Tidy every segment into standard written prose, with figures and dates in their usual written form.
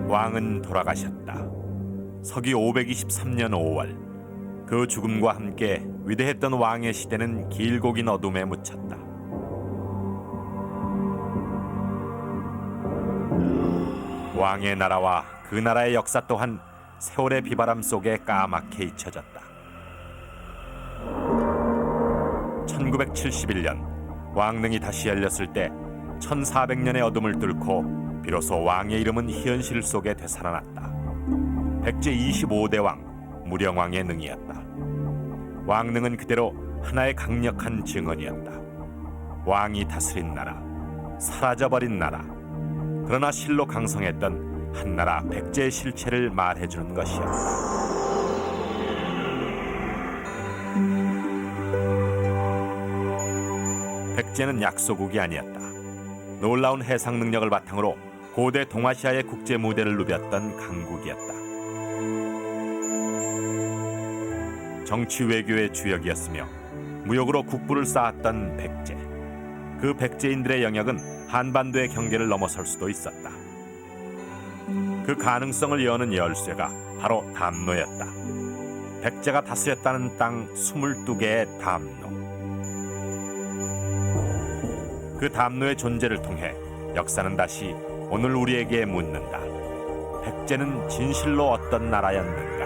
왕은 돌아가셨다. 서기 523년 5월 그 죽음과 함께 위대했던 왕의 시대는 길고 긴 어둠에 묻혔다. 왕의 나라와 그 나라의 역사 또한 세월의 비바람 속에 까맣게 잊혀졌다. 1971년 왕릉이 다시 열렸을 때 1400년의 어둠을 뚫고 비로소 왕의 이름은 현실 속에 되살아났다. 백제 25대 왕 무령왕의 능이었다. 왕릉은 그대로 하나의 강력한 증언이었다. 왕이 다스린 나라, 사라져버린 나라. 그러나 실로 강성했던 한나라 백제의 실체를 말해주는 것이었다. 백제는 약소국이 아니었다. 놀라운 해상 능력을 바탕으로 고대 동아시아의 국제 무대를 누볐던 강국이었다. 정치 외교의 주역이었으며 무역으로 국부를 쌓았던 백제. 그 백제인들의 영역은 한반도의 경계를 넘어설 수도 있었다. 그 가능성을 여는 열쇠가 바로 담노였다. 백제가 다스렸다는 땅 22개의 담노. 그 담노의 존재를 통해 역사는 다시 오늘 우리에게 묻는다. 백제는 진실로 어떤 나라였는가?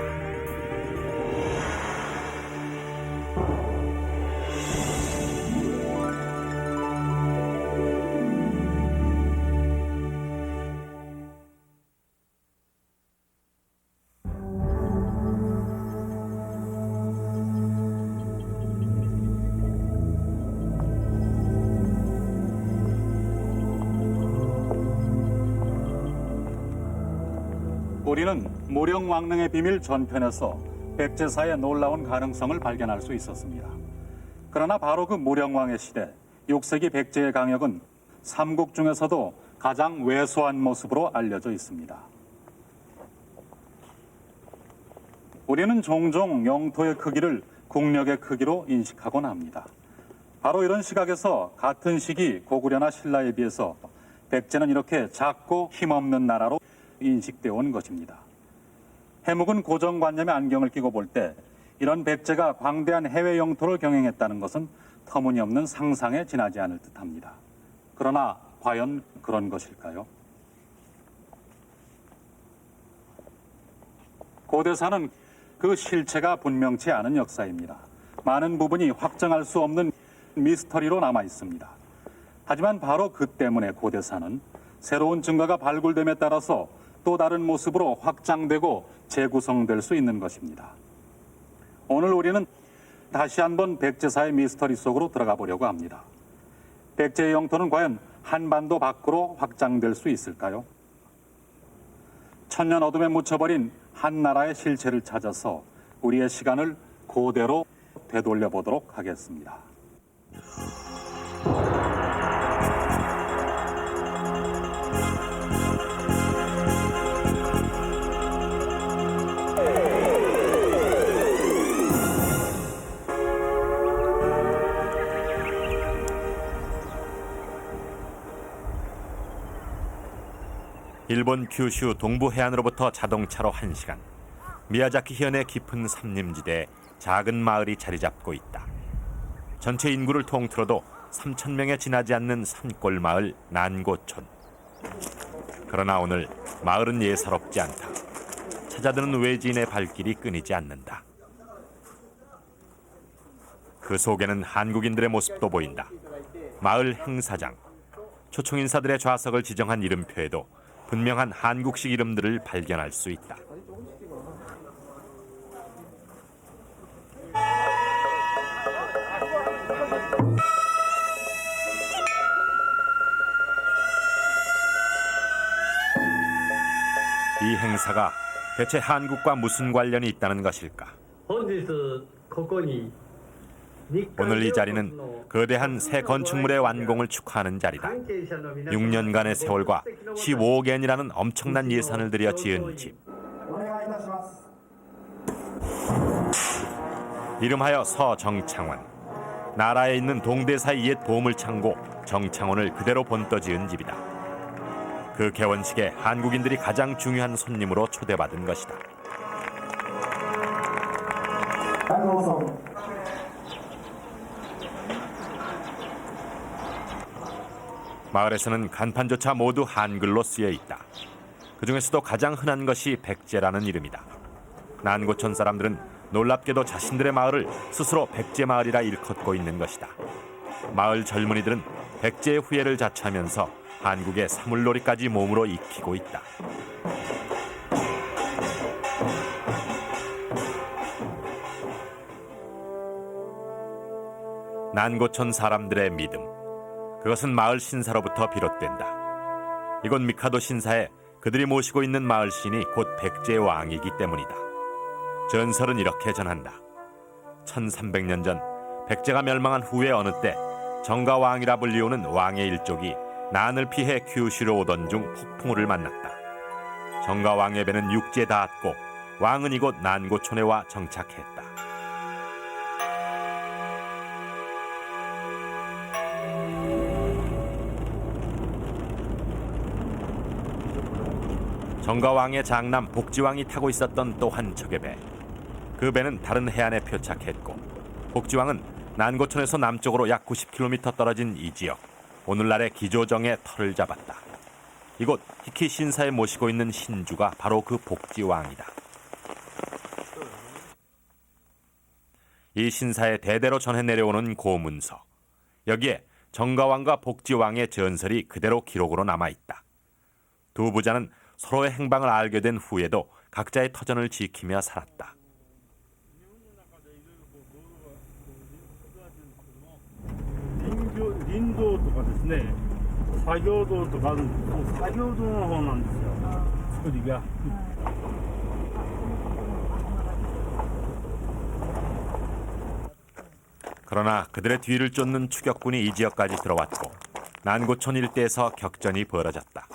우리는 무령왕릉의 비밀 전편에서 백제사의 놀라운 가능성을 발견할 수 있었습니다. 그러나 바로 그 무령왕의 시대 6세기 백제의 강역은 삼국 중에서도 가장 왜소한 모습으로 알려져 있습니다. 우리는 종종 영토의 크기를 국력의 크기로 인식하곤 합니다. 바로 이런 시각에서 같은 시기 고구려나 신라에 비해서 백제는 이렇게 작고 힘없는 나라로 인식되어 온 것입니다. 해묵은 고정관념의 안경을 끼고 볼 때 이런 백제가 광대한 해외 영토를 경영했다는 것은 터무니없는 상상에 지나지 않을 듯합니다. 그러나 과연 그런 것일까요? 고대사는 그 실체가 분명치 않은 역사입니다. 많은 부분이 확정할 수 없는 미스터리로 남아 있습니다. 하지만 바로 그 때문에 고대사는 새로운 증거가 발굴됨에 따라서 또 다른 모습으로 확장되고 재구성될 수 있는 것입니다. 오늘 우리는 다시 한번 백제사의 미스터리 속으로 들어가 보려고 합니다. 백제의 영토는 과연 한반도 밖으로 확장될 수 있을까요? 천년 어둠에 묻혀버린 한나라의 실체를 찾아서 우리의 시간을 그대로 되돌려 보도록 하겠습니다. 일본 큐슈 동부 해안으로부터 자동차로 1시간. 미야자키 현의 깊은 산림지대에 작은 마을이 자리 잡고 있다. 전체 인구를 통틀어도 3,000명에 지나지 않는 산골 마을 난고촌. 그러나 오늘 마을은 예사롭지 않다. 찾아드는 외지인의 발길이 끊이지 않는다. 그 속에는 한국인들의 모습도 보인다. 마을 행사장. 초청 인사들의 좌석을 지정한 이름표에도 분명한 한국식 이름들을 발견할 수 있다. 이 행사가 대체 한국과 무슨 관련이 있다는 것일까? 오늘 이 자리는 거대한 새 건축물의 완공을 축하하는 자리다. 6년간의 세월과 15억 엔이라는 엄청난 예산을 들여 지은 집. 이름하여 서정창원. 나라에 있는 동대사의 옛 보물창고 정창원을 그대로 본떠 지은 집이다. 그 개원식에 한국인들이 가장 중요한 손님으로 초대받은 것이다. 마을에서는 간판조차 모두 한글로 쓰여 있다. 그중에서도 가장 흔한 것이 백제라는 이름이다. 난고촌 사람들은 놀랍게도 자신들의 마을을 스스로 백제마을이라 일컫고 있는 것이다. 마을 젊은이들은 백제의 후예를 자처하면서 한국의 사물놀이까지 몸으로 익히고 있다. 난고촌 사람들의 믿음, 그것은 마을 신사로부터 비롯된다. 이곳 미카도 신사에 그들이 모시고 있는 마을 신이 곧 백제의 왕이기 때문이다. 전설은 이렇게 전한다. 1300년 전 백제가 멸망한 후에 어느 때 정가왕이라 불리우는 왕의 일족이 난을 피해 규슈로 오던 중 폭풍우를 만났다. 정가왕의 배는 육지에 닿았고 왕은 이곳 난고촌에 와 정착했다. 정가왕의 장남 복지왕이 타고 있었던 또 한 척의 배. 그 배는 다른 해안에 표착했고 복지왕은 난고촌에서 남쪽으로 약 90km 떨어진 이 지역, 오늘날의 기조정에 터를 잡았다. 이곳 히키 신사에 모시고 있는 신주가 바로 그 복지왕이다. 이 신사에 대대로 전해 내려오는 고문서. 여기에 정가왕과 복지왕의 전설이 그대로 기록으로 남아있다. 두 부자는 서로의 행방을 알게 된 후에도 각자의 터전을 지키며 살았다. 林道とかですね、作業道とかあるんですけど、作業道の方なんですよ、作りが。 그러나 그들의 뒤를 쫓는 추격군이 이 지역까지 들어왔고 난고촌 일대에서 격전이 벌어졌다.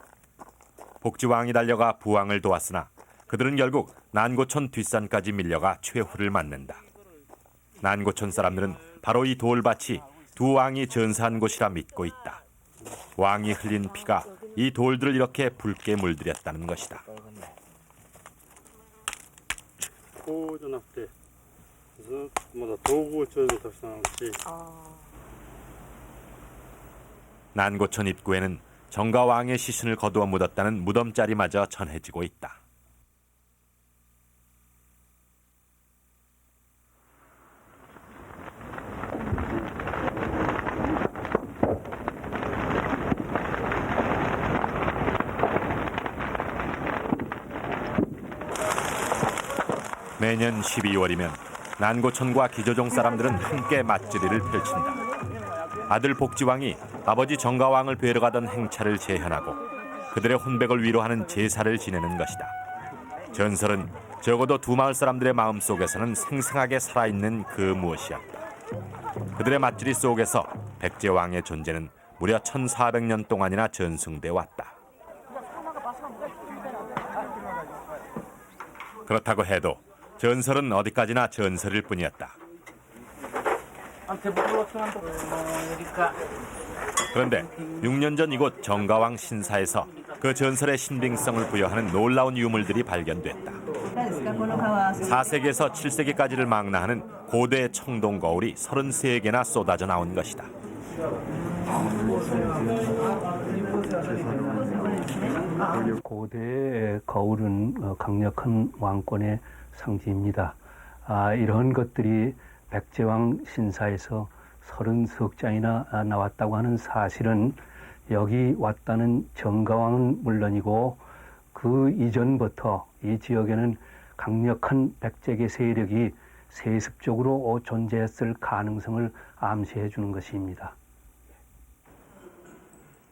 복지왕이 달려가 부왕을 도왔으나 그들은 결국 난고촌 뒷산까지 밀려가 최후를 맞는다. 난고촌 사람들은 바로 이 돌밭이 두 왕이 전사한 곳이라 믿고 있다. 왕이 흘린 피가 이 돌들을 이렇게 붉게 물들였다는 것이다. こうじゃなくて、ずっとまだ統合町のたくさんあるし。 난고촌 입구에는 정가 왕의 시신을 거두어 묻었다는 무덤자리마저 전해지고 있다. 매년 12월이면 난고촌과 기조종 사람들은 함께 맞들이를 펼친다. 아들 복지왕이 아버지 정가왕을 뵈러 가던 행차를 재현하고 그들의 혼백을 위로하는 제사를 지내는 것이다. 전설은 적어도 두 마을 사람들의 마음속에서는 생생하게 살아있는 그 무엇이었다. 그들의 맞들이 속에서 백제왕의 존재는 무려 1400년 동안이나 전승돼 왔다. 그렇다고 해도 전설은 어디까지나 전설일 뿐이었다. 그런데 6년 전 이곳 정가왕 신사에서 그 전설의 신빙성을 부여하는 놀라운 유물들이 발견됐다. 4세기에서 7세기까지를 망라하는 고대 청동 거울이 33개나 쏟아져 나온 것이다. 고대 거울은 강력한 왕권의 상징입니다. 이런 것들이 백제왕 신사에서 30석장이나 나왔다고 하는 사실은 여기 왔다는 정가왕은 물론이고 그 이전부터 이 지역에는 강력한 백제계 세력이 세습적으로 존재했을 가능성을 암시해 주는 것입니다.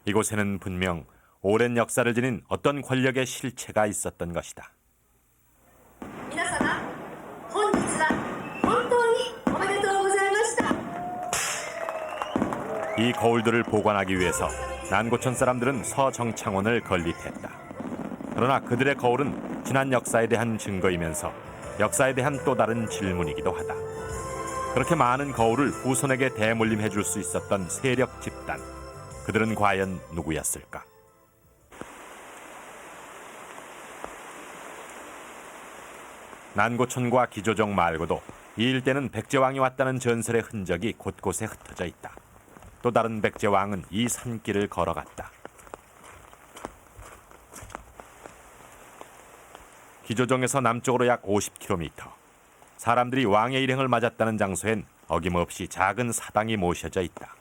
이곳에는 분명 오랜 역사를 지닌 어떤 권력의 실체가 있었던 것이다. 이 거울들을 보관하기 위해서 난고촌 사람들은 서정창원을 건립했다. 그러나 그들의 거울은 지난 역사에 대한 증거이면서 역사에 대한 또 다른 질문이기도 하다. 그렇게 많은 거울을 후손에게 대물림해 줄 수 있었던 세력 집단, 그들은 과연 누구였을까? 난고천과 기조정 말고도 이 일대는 백제왕이 왔다는 전설의 흔적이 곳곳에 흩어져 있다. 또 다른 백제왕은 이 산길을 걸어갔다. 기조정에서 남쪽으로 약 50km. 사람들이 왕의 일행을 맞았다는 장소엔 어김없이 작은 사당이 모셔져 있다.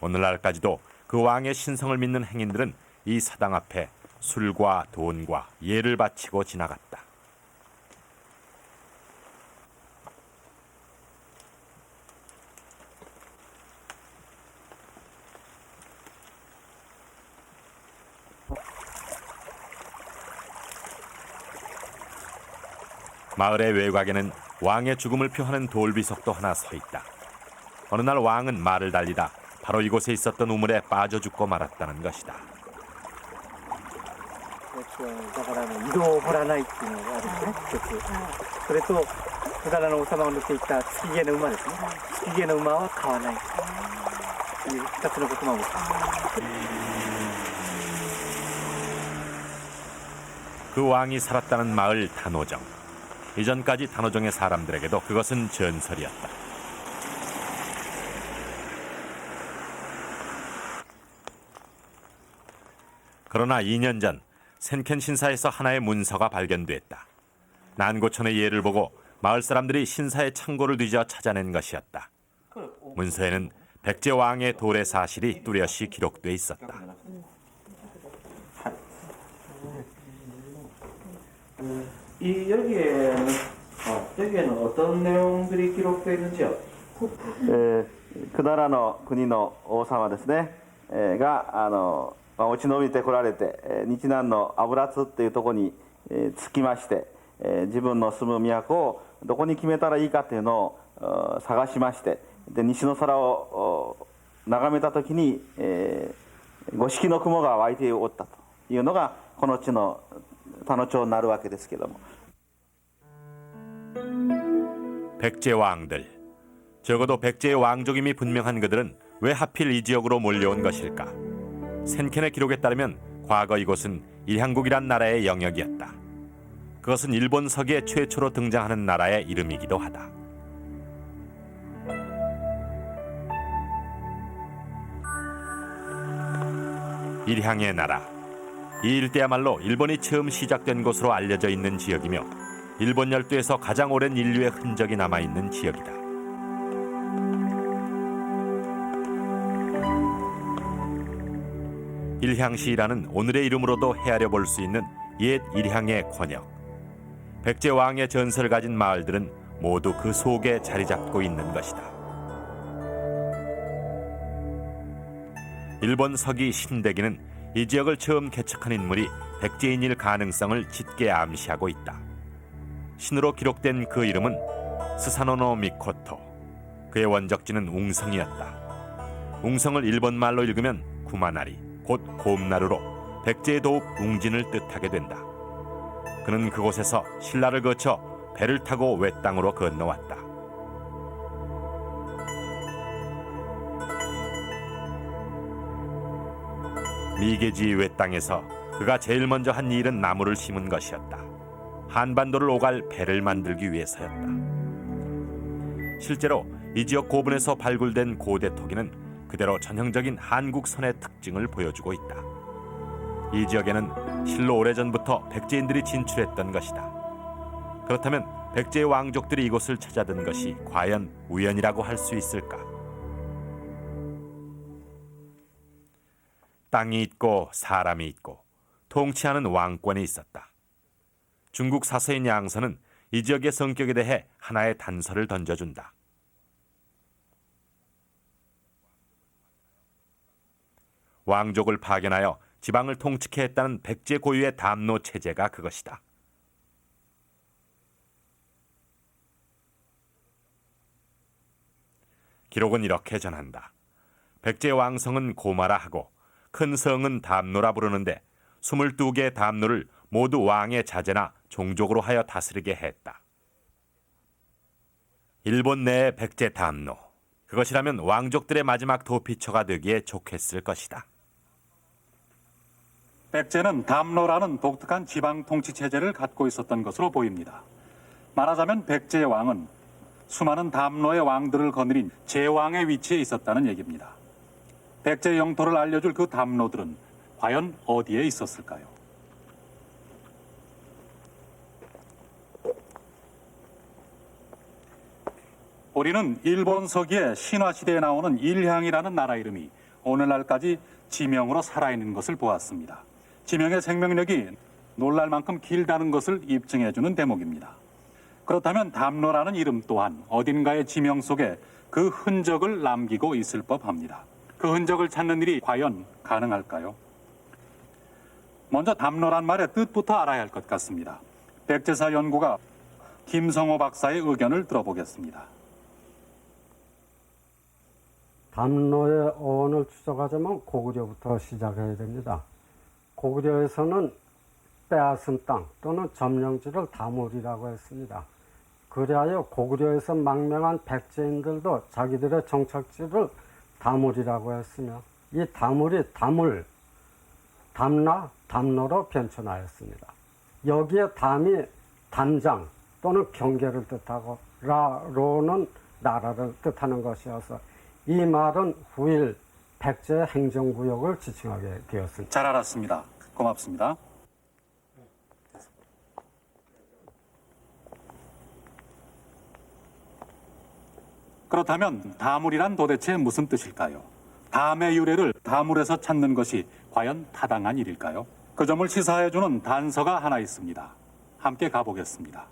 오늘날까지도 그 왕의 신성을 믿는 행인들은 이 사당 앞에 술과 돈과 예를 바치고 지나갔다. 마을의 외곽에는 왕의 죽음을 표하는 돌비석도 하나 서 있다. 어느 날 왕은 말을 달리다 바로 이곳에 있었던 우물에 빠져 죽고 말았다는 것이다. だから井戸を掘らないっていうのがあるんですね、一つ。それと、百済の王様が乗っていた月毛の馬ですね。月毛の馬は買わないという二つのこともあるんです。 그 왕이 살았다는 마을 단오정. 이전까지 단오정의 사람들에게도 그것은 전설이었다. 그러나 2년 전 센켄 신사에서 하나의 문서가 발견됐다. 난고천의 예를 보고 마을 사람들이 신사의 창고를 뒤져 찾아낸 것이었다. 문서에는 백제 왕의 도래 사실이 뚜렷이 기록돼 있었다. 여기에는 어떤 내용들이 기록되어 있는지요? 百済の国の王様ですね、が落ち延びてこられて、日南の油津っていうところに、着きまして、自分の住む都をどこに決めたらいいかっていうのを探しまして、で西の空を眺めた時に、五色の雲が湧いておったというのがこの地の田野町になるわけですけども。 백제 왕들. 적어도 백제의 왕족임이 분명한 그들은 왜 하필 이 지역으로 몰려온 것일까? 센켄의 기록에 따르면 과거 이곳은 일향국이란 나라의 영역이었다. 그것은 일본 서기에 최초로 등장하는 나라의 이름이기도 하다. 일향의 나라. 이 일대야말로 일본이 처음 시작된 곳으로 알려져 있는 지역이며 일본 열도에서 가장 오랜 인류의 흔적이 남아있는 지역이다. 일향시라는 오늘의 이름으로도 헤아려 볼 수 있는 옛 일향의 권역. 백제 왕의 전설을 가진 마을들은 모두 그 속에 자리 잡고 있는 것이다. 일본 서기 신대기는 이 지역을 처음 개척한 인물이 백제인일 가능성을 짙게 암시하고 있다. 신으로 기록된 그 이름은 스사노노 미코토. 그의 원적지는 웅성이었다. 웅성을 일본말로 읽으면 구마나리, 곧 곰나루로 백제의 도읍 웅진을 뜻하게 된다. 그는 그곳에서 신라를 거쳐 배를 타고 외땅으로 건너왔다. 미개지 외땅에서 그가 제일 먼저 한 일은 나무를 심은 것이었다. 한반도를 오갈 배를 만들기 위해서였다. 실제로 이 지역 고분에서 발굴된 고대 토기는 그대로 전형적인 한국선의 특징을 보여주고 있다. 이 지역에는 실로 오래전부터 백제인들이 진출했던 것이다. 그렇다면 백제의 왕족들이 이곳을 찾아든 것이 과연 우연이라고 할 수 있을까? 땅이 있고 사람이 있고 통치하는 왕권이 있었다. 중국 사서인 양서는 이 지역의 성격에 대해 하나의 단서를 던져준다. 왕족을 파견하여 지방을 통치케 했다는 백제 고유의 담노 체제가 그것이다. 기록은 이렇게 전한다. 백제 왕성은 고마라 하고 큰 성은 담노라 부르는데 22개의 담노를 모두 왕의 자제나 종족으로 하여 다스리게 했다. 일본 내의 백제 담노. 그것이라면 왕족들의 마지막 도피처가 되기에 좋겠을 것이다. 백제는 담노라는 독특한 지방 통치 체제를 갖고 있었던 것으로 보입니다. 말하자면 백제의 왕은 수많은 담로의 왕들을 거느린 제왕의 위치에 있었다는 얘기입니다. 백제 영토를 알려줄 그 담로들은 과연 어디에 있었을까요? 우리는 일본 서기의 신화시대에 나오는 일향이라는 나라 이름이 오늘날까지 지명으로 살아있는 것을 보았습니다. 지명의 생명력이 놀랄 만큼 길다는 것을 입증해주는 대목입니다. 그렇다면 담로라는 이름 또한 어딘가의 지명 속에 그 흔적을 남기고 있을 법합니다. 그 흔적을 찾는 일이 과연 가능할까요? 먼저 담로란 말의 뜻부터 알아야 할 것 같습니다. 백제사 연구가 김성호 박사의 의견을 들어보겠습니다. 담로의 어원을 추적하자면 고구려부터 시작해야 됩니다. 고구려에서는 빼앗은 땅 또는 점령지를 다물이라고 했습니다. 그리하여 고구려에서 망명한 백제인들도 자기들의 정착지를 다물이라고 했으며 이 다물이 다물, 담라, 담로로 변천하였습니다. 여기에 담이 단장 또는 경계를 뜻하고 라로는 나라를 뜻하는 것이어서 이 말은 후일 백제의 행정구역을 지칭하게 되었습니다. 잘 알았습니다. 고맙습니다. 그렇다면 다물이란 도대체 무슨 뜻일까요? 담의 유래를 다물에서 찾는 것이 과연 타당한 일일까요? 그 점을 시사해주는 단서가 하나 있습니다. 함께 가보겠습니다.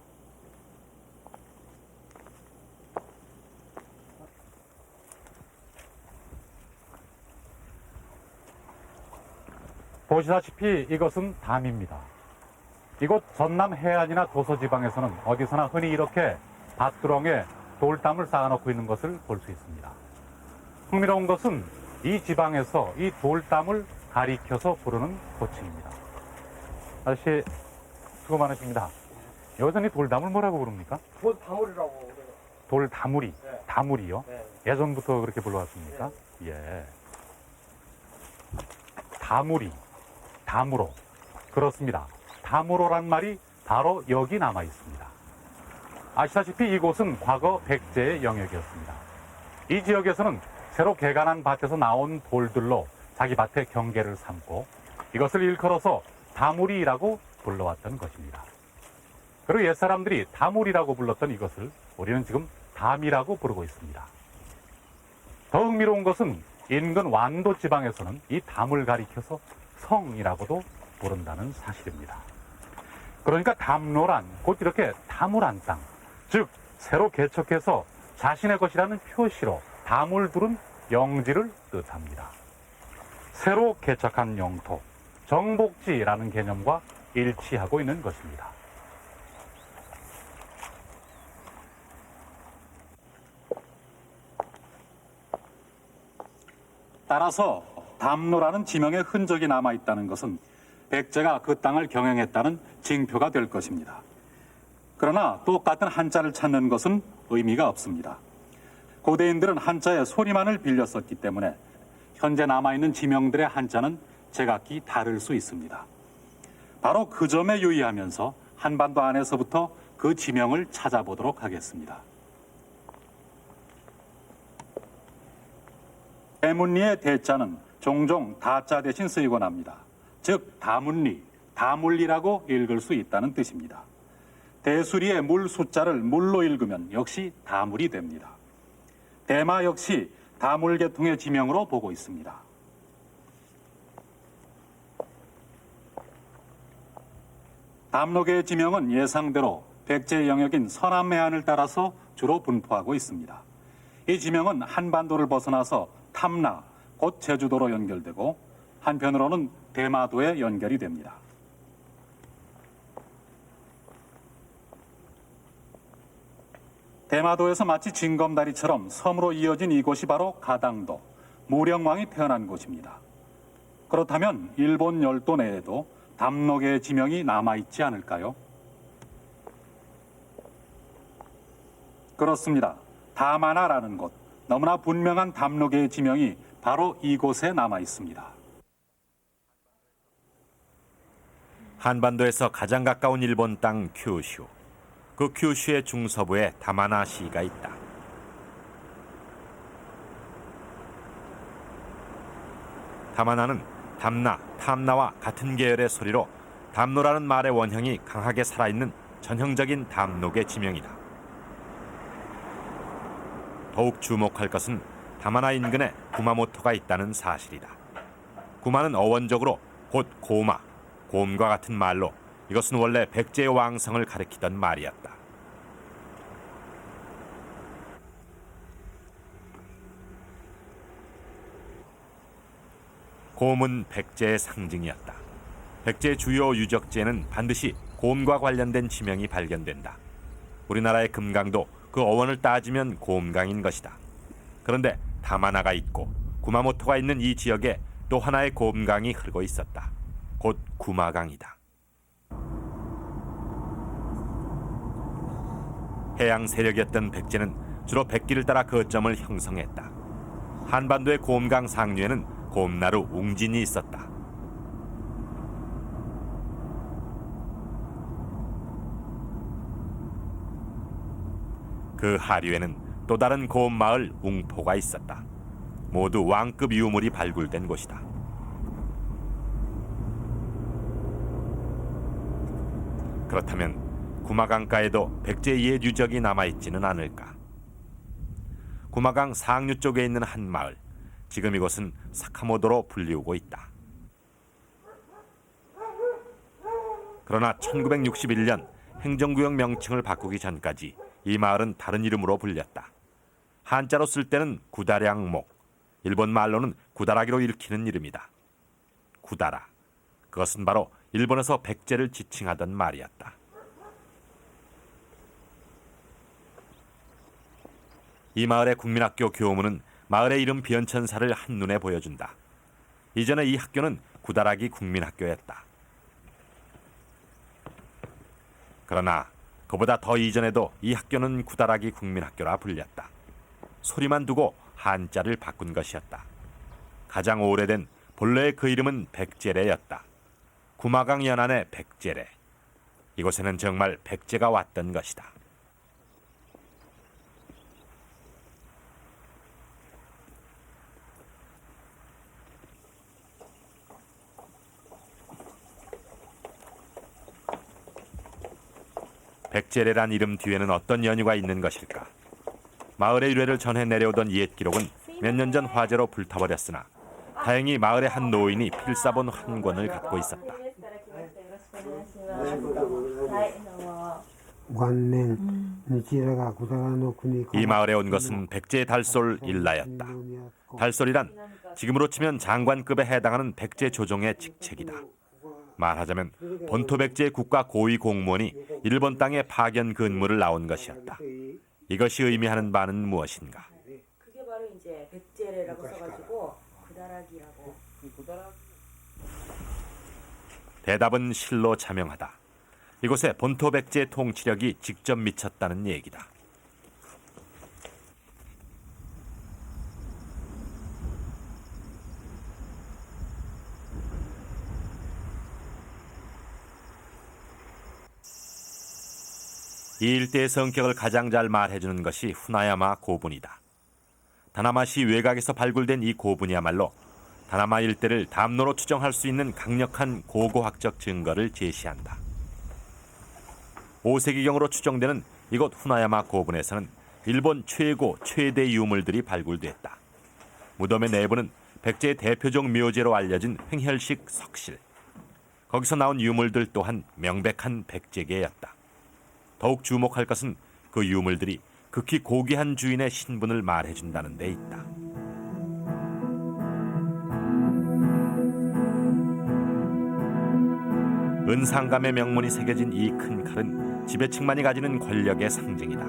보시다시피 이것은 담입니다. 이곳 전남 해안이나 도서지방에서는 어디서나 흔히 이렇게 밭두렁에 돌담을 쌓아놓고 있는 것을 볼 수 있습니다. 흥미로운 것은 이 지방에서 이 돌담을 가리켜서 부르는 호칭입니다. 아저씨 수고 많으십니다. 여기서는 이 돌담을 뭐라고 부릅니까? 돌다물이라고 그래요. 돌다물이, 네. 다물이요? 네. 예전부터 그렇게 불러왔습니까? 예. 다물이, 다무로. 그렇습니다. 다무로란 말이 바로 여기 남아 있습니다. 아시다시피 이곳은 과거 백제의 영역이었습니다. 이 지역에서는 새로 개간한 밭에서 나온 돌들로 자기 밭의 경계를 삼고 이것을 일컬어서 다물이라고 불러왔던 것입니다. 그리고 옛사람들이 다물이라고 불렀던 이것을 우리는 지금 담이라고 부르고 있습니다. 더 흥미로운 것은 인근 완도 지방에서는 이 담을 가리켜서 성이라고도 부른다는 사실입니다. 그러니까 담로란 곧 이렇게 다물한 땅, 즉 새로 개척해서 자신의 것이라는 표시로 담을 두른 영지를 뜻합니다. 새로 개척한 영토, 정복지라는 개념과 일치하고 있는 것입니다. 따라서 담로라는 지명의 흔적이 남아있다는 것은 백제가 그 땅을 경영했다는 징표가 될 것입니다. 그러나 똑같은 한자를 찾는 것은 의미가 없습니다. 고대인들은 한자의 소리만을 빌려 썼기 때문에 현재 남아있는 지명들의 한자는 제각기 다를 수 있습니다. 바로 그 점에 유의하면서 한반도 안에서부터 그 지명을 찾아보도록 하겠습니다. 대문리의 대자는 종종 다자 대신 쓰이곤 합니다. 즉 다문리, 다물리라고 읽을 수 있다는 뜻입니다. 대수리의 물 숫자를 물로 읽으면 역시 다물이 됩니다. 대마 역시 다물계통의 지명으로 보고 있습니다. 담로계의 지명은 예상대로 백제 영역인 서남해안을 따라서 주로 분포하고 있습니다. 이 지명은 한반도를 벗어나서 탐라, 곧 제주도로 연결되고 한편으로는 대마도에 연결이 됩니다. 대마도에서 마치 징검다리처럼 섬으로 이어진 이곳이 바로 가당도, 무령왕이 태어난 곳입니다. 그렇다면 일본 열도 내에도 담로계의 지명이 남아있지 않을까요? 그렇습니다. 다마나라는 곳, 너무나 분명한 담로계의 지명이 바로 이곳에 남아있습니다. 한반도에서 가장 가까운 일본 땅 큐슈. 그 큐슈의 중서부에 다마나시가 있다. 다마나는 담나, 탐나와 같은 계열의 소리로 담노라는 말의 원형이 강하게 살아있는 전형적인 담록의 지명이다. 더욱 주목할 것은 다마나 인근에 구마모토가 있다는 사실이다. 구마는 어원적으로 곧 고마, 곰과 같은 말로 이것은 원래 백제의 왕성을 가리키던 말이었다. 곰은 백제의 상징이었다. 백제 주요 유적지에는 반드시 곰과 관련된 지명이 발견된다. 우리나라의 금강도 그 어원을 따지면 곰강인 것이다. 그런데 다마나가 있고 구마모토가 있는 이 지역에 또 하나의 곰강이 흐르고 있었다. 곧 구마강이다. 해양 세력이었던 백제는 주로 백기를 따라 거점을 형성했다. 한반도의 곰강 상류에는 곰나루 웅진이 있었다. 그 하류에는 또 다른 곰 마을 웅포가 있었다. 모두 왕급 유물이 발굴된 곳이다. 그렇다면 구마강가에도 백제 옛 유적이 남아있지는 않을까? 구마강 상류 쪽에 있는 한 마을, 지금 이곳은 사카모도로 불리우고 있다. 그러나 1961년 행정구역 명칭을 바꾸기 전까지 이 마을은 다른 이름으로 불렸다. 한자로 쓸 때는 구다량목, 일본 말로는 구다라기로 읽히는 이름이다. 구다라, 그것은 바로 일본에서 백제를 지칭하던 말이었다. 이 마을의 국민학교 교무는 마을의 이름 변천사를 한눈에 보여준다. 이전에 이 학교는 구다라기 국민학교였다. 그러나 그보다 더 이전에도 이 학교는 구다라기 국민학교라 불렸다. 소리만 두고 한자를 바꾼 것이었다. 가장 오래된 본래의 그 이름은 백제래였다. 구마강 연안의 백제래. 이곳에는 정말 백제가 왔던 것이다. 백제래란 이름 뒤에는 어떤 연유가 있는 것일까? 마을의 유래를 전해 내려오던 옛 기록은 몇 년 전 화재로 불타버렸으나 다행히 마을의 한 노인이 필사본 한 권을 갖고 있었다. 이 마을에 온 것은 백제 달솔 일라였다. 달솔이란 지금으로 치면 장관급에 해당하는 백제 조정의 직책이다. 말하자면 본토 백제 국가 고위 공무원이 일본 땅에 파견 근무를 나온 것이었다. 이것이 의미하는 바는 무엇인가? 그게 바로 이제 백제래라고 써가지고 구다라기라고. 대답은 실로 자명하다. 이곳에 본토 백제 통치력이 직접 미쳤다는 얘기다. 이 일대의 성격을 가장 잘 말해주는 것이 후나야마 고분이다. 다나마시 외곽에서 발굴된 이 고분이야말로 다나마 일대를 담로로 추정할 수 있는 강력한 고고학적 증거를 제시한다. 5세기경으로 추정되는 이곳 후나야마 고분에서는 일본 최대 유물들이 발굴됐다. 무덤의 내부는 백제의 대표적 묘제로 알려진 횡혈식 석실. 거기서 나온 유물들 또한 명백한 백제계였다. 더욱 주목할 것은 그 유물들이 극히 고귀한 주인의 신분을 말해준다는 데 있다. 은상감의 명문이 새겨진 이 큰 칼은 지배층만이 가지는 권력의 상징이다.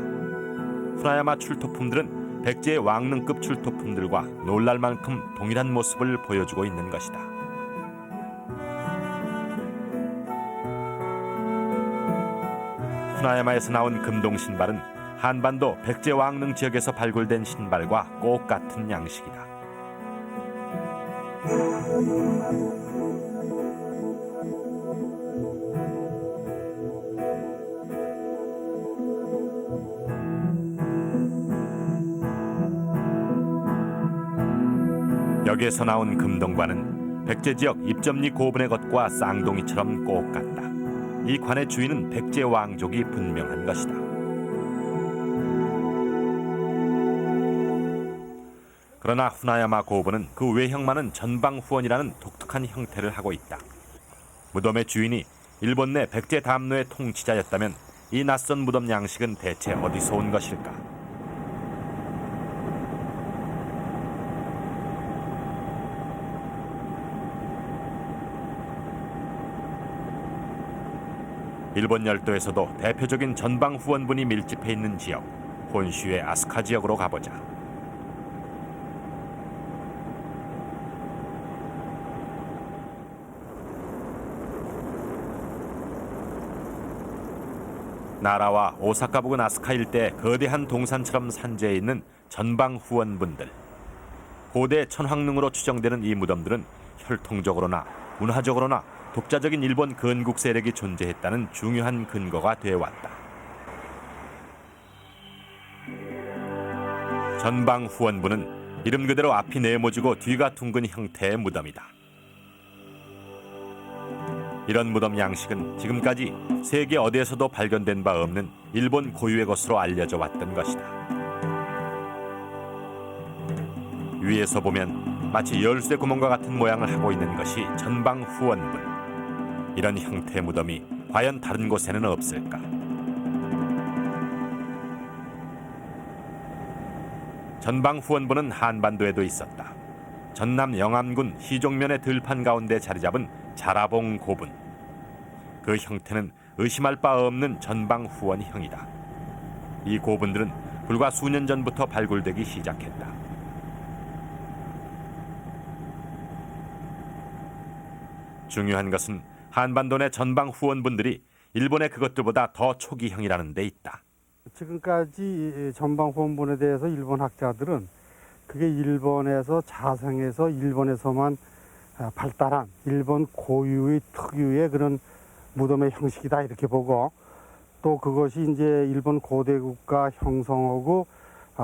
후나야마 출토품들은 백제의 왕릉급 출토품들과 놀랄 만큼 동일한 모습을 보여주고 있는 것이다. 후나야마에서 나온 금동 신발은 한반도 백제 왕릉 지역에서 발굴된 신발과 꼭 같은 양식이다. 벽에서 나온 금동관은 백제 지역 입점리 고분의 것과 쌍둥이처럼 꼭 같다. 이 관의 주인은 백제 왕족이 분명한 것이다. 그러나 후나야마 고분은 그 외형만은 전방후원이라는 독특한 형태를 하고 있다. 무덤의 주인이 일본 내 백제 담노의 통치자였다면 이 낯선 무덤 양식은 대체 어디서 온 것일까? 일본 열도에서도 대표적인 전방 후원분이 밀집해 있는 지역, 혼슈의 아스카 지역으로 가보자. 나라와 오사카 부근 아스카 일대 거대한 동산처럼 산재해 있는 전방 후원분들. 고대 천황릉으로 추정되는 이 무덤들은 혈통적으로나 문화적으로나 독자적인 일본 건국 세력이 존재했다는 중요한 근거가 되어왔다. 전방 후원부는 이름 그대로 앞이 네모지고 뒤가 둥근 형태의 무덤이다. 이런 무덤 양식은 지금까지 세계 어디에서도 발견된 바 없는 일본 고유의 것으로 알려져 왔던 것이다. 위에서 보면 마치 열쇠 구멍과 같은 모양을 하고 있는 것이 전방 후원분. 이런 형태의 무덤이 과연 다른 곳에는 없을까? 전방 후원부는 한반도에도 있었다. 전남 영암군 희종면의 들판 가운데 자리 잡은 자라봉 고분. 그 형태는 의심할 바 없는 전방 후원형이다. 이 고분들은 불과 수년 전부터 발굴되기 시작했다. 중요한 것은 한반도 내 전방 후원분들이 일본의 그것들보다 더 초기형이라는 데 있다. 지금까지 전방 후원분에 대해서 일본 학자들은 그게 일본에서 자생해서 일본에서만 발달한 일본 고유의 특유의 그런 무덤의 형식이다 이렇게 보고, 또 그것이 이제 일본 고대 국가 형성하고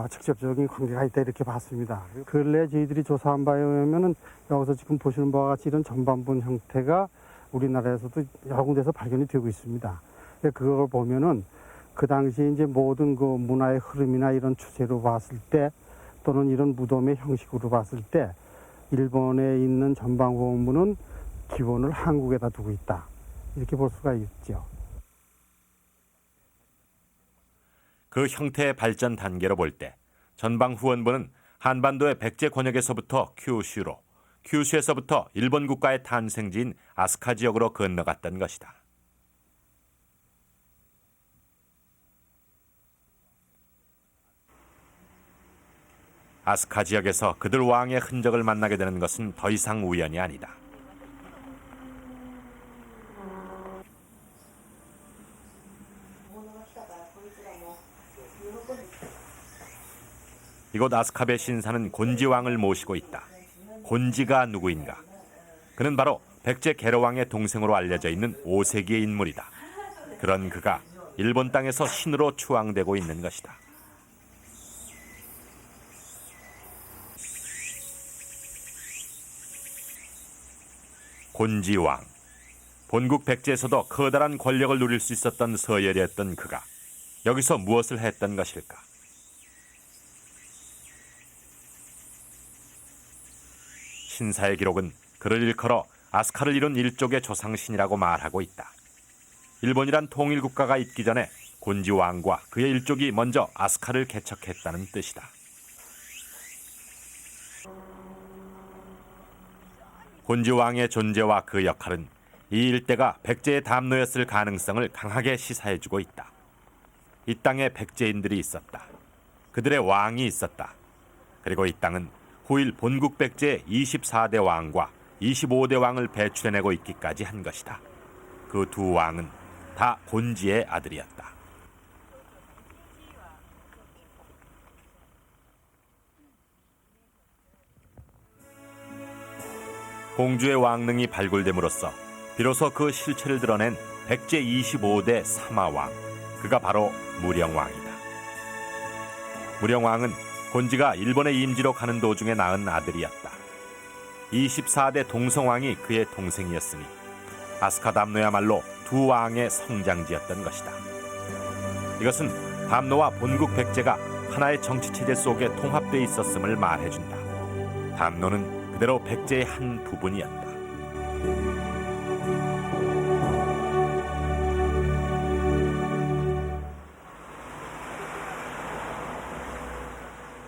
직접적인 관계가 있다 이렇게 봤습니다. 근래 저희들이 조사한 바에 의하면은 여기서 지금 보시는 바와 같이 이런 전반분 형태가 우리나라에서도 여러 군데서 발견이 되고 있습니다. 그걸 보면은 그 당시에 이제 모든 그 문화의 흐름이나 이런 추세로 봤을 때, 또는 이런 무덤의 형식으로 봤을 때, 일본에 있는 전방후원부는 기원을 한국에다 두고 있다 이렇게 볼 수가 있죠. 그 형태의 발전 단계로 볼 때 전방 후원부는 한반도의 백제 권역에서부터 큐슈로, 큐슈에서부터 일본 국가의 탄생지인 아스카 지역으로 건너갔던 것이다. 아스카 지역에서 그들 왕의 흔적을 만나게 되는 것은 더 이상 우연이 아니다. 이곳 아스카베 신사는 곤지 왕을 모시고 있다. 곤지가 누구인가? 그는 바로 백제 계로왕의 동생으로 알려져 있는 5세기의 인물이다. 그런 그가 일본 땅에서 신으로 추앙되고 있는 것이다. 곤지왕. 본국 백제에서도 커다란 권력을 누릴 수 있었던 서열이었던 그가 여기서 무엇을 했던 것일까? 신사의 기록은 그를 일컬어 아스카를 이룬 일족의 조상신이라고 말하고 있다. 일본이란 통일국가가 있기 전에 곤지 왕과 그의 일족이 먼저 아스카를 개척했다는 뜻이다. 곤지 왕의 존재와 그 역할은 이 일대가 백제의 담노였을 가능성을 강하게 시사해주고 있다. 이 땅에 백제인들이 있었다. 그들의 왕이 있었다. 그리고 이 땅은 후일 본국 백제의 24대 왕과 25대 왕을 배출해내고 있기까지 한 것이다. 그 두 왕은 다 곤지의 아들이었다. 공주의 왕릉이 발굴됨으로써 비로소 그 실체를 드러낸 백제 25대 사마왕, 그가 바로 무령왕이다. 무령왕은 곤지가 일본의 임지로 가는 도중에 낳은 아들이었다. 24대 동성왕이 그의 동생이었으니 아스카담노야말로 두 왕의 성장지였던 것이다. 이것은 담노와 본국 백제가 하나의 정치체제 속에 통합되어 있었음을 말해준다. 담노는 그대로 백제의 한 부분이었다.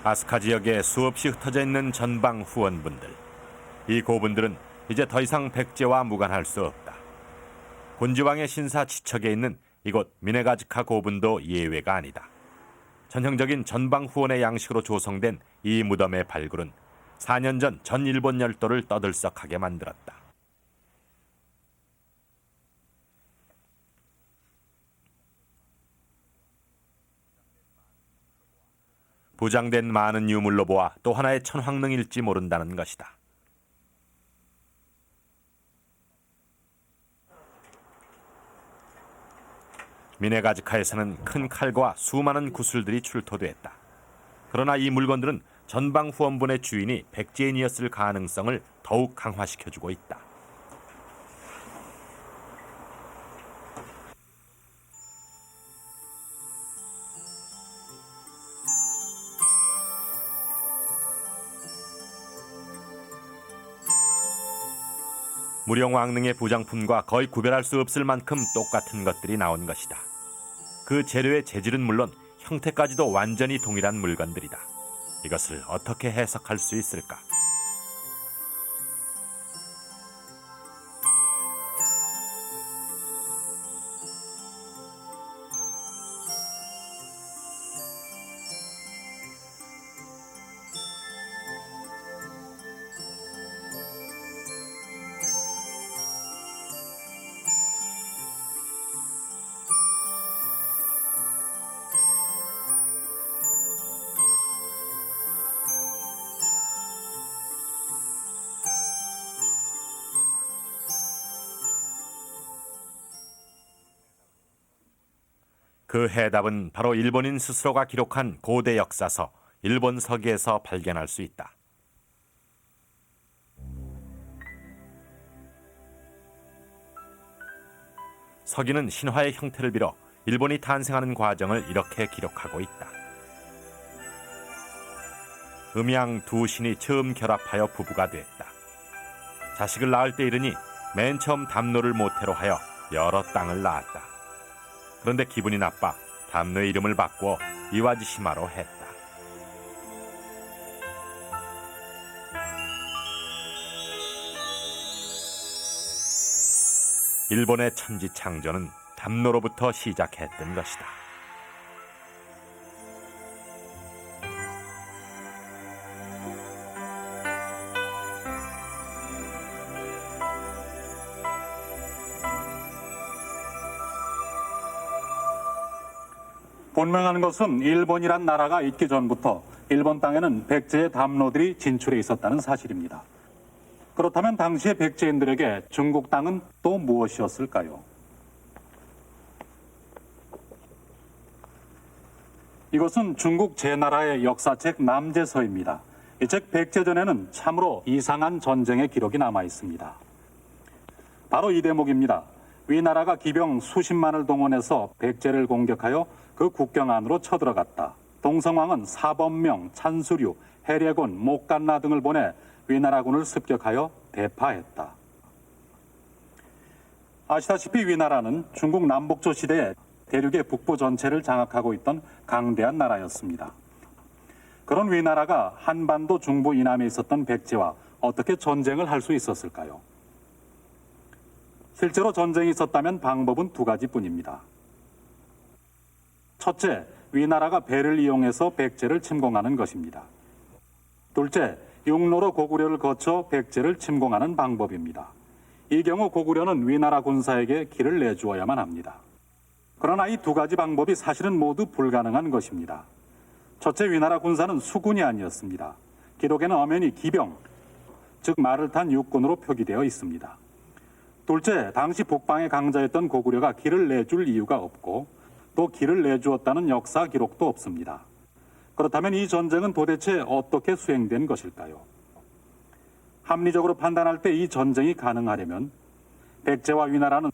아스카 지역에 수없이 흩어져 있는 전방 후원분들. 이 고분들은 이제 더 이상 백제와 무관할 수 없다. 곤지왕의 신사 지척에 있는 이곳 미네가즈카 고분도 예외가 아니다. 전형적인 전방 후원의 양식으로 조성된 이 무덤의 발굴은 4년 전 전 일본 열도를 떠들썩하게 만들었다. 부장된 많은 유물로 보아 또 하나의 천황릉일지 모른다는 것이다. 미네가즈카에서는 큰 칼과 수많은 구슬들이 출토됐다. 그러나 이 물건들은 전방 후원분의 주인이 백제인이었을 가능성을 더욱 강화시켜주고 있다. 무령왕릉의 부장품과 거의 구별할 수 없을 만큼 똑같은 것들이 나온 것이다. 그 재료의 재질은 물론 형태까지도 완전히 동일한 물건들이다. 이것을 어떻게 해석할 수 있을까? 그 해답은 바로 일본인 스스로가 기록한 고대 역사서 일본 서기에서 발견할 수 있다. 서기는 신화의 형태를 빌어 일본이 탄생하는 과정을 이렇게 기록하고 있다. 음양 두 신이 처음 결합하여 부부가 됐다. 자식을 낳을 때 이르니 맨 처음 담노를 모태로 하여 여러 땅을 낳았다. 그런데 기분이 나빠 담노의 이름을 바꾸어 이와지시마로 했다. 일본의 천지 창조는 담노로부터 시작했던 것이다. 본명하는 것은 일본이란 나라가 있기 전부터 일본 땅에는 백제의 담노들이 진출해 있었다는 사실입니다. 그렇다면 당시의 백제인들에게 중국 땅은 또 무엇이었을까요? 이것은 중국 제나라의 역사책 남제서입니다. 이 책 백제전에는 참으로 이상한 전쟁의 기록이 남아 있습니다. 바로 이 대목입니다. 위나라가 기병 수십만을 동원해서 백제를 공격하여 그 국경 안으로 쳐들어갔다. 동성왕은 사범명, 찬수류, 해례곤, 목간나 등을 보내 위나라군을 습격하여 대파했다. 아시다시피 위나라는 중국 남북조 시대에 대륙의 북부 전체를 장악하고 있던 강대한 나라였습니다. 그런 위나라가 한반도 중부 이남에 있었던 백제와 어떻게 전쟁을 할 수 있었을까요? 실제로 전쟁이 있었다면 방법은 두 가지뿐입니다. 첫째, 위나라가 배를 이용해서 백제를 침공하는 것입니다. 둘째, 육로로 고구려를 거쳐 백제를 침공하는 방법입니다. 이 경우 고구려는 위나라 군사에게 길을 내주어야만 합니다. 그러나 이 두 가지 방법이 사실은 모두 불가능한 것입니다. 첫째, 위나라 군사는 수군이 아니었습니다. 기록에는 엄연히 기병, 즉 말을 탄 육군으로 표기되어 있습니다. 둘째, 당시 북방의 강자였던 고구려가 길을 내줄 이유가 없고 또 길을 내주었다는 역사 기록도 없습니다. 그렇다면 이 전쟁은 도대체 어떻게 수행된 것일까요? 합리적으로 판단할 때 이 전쟁이 가능하려면 백제와 위나라는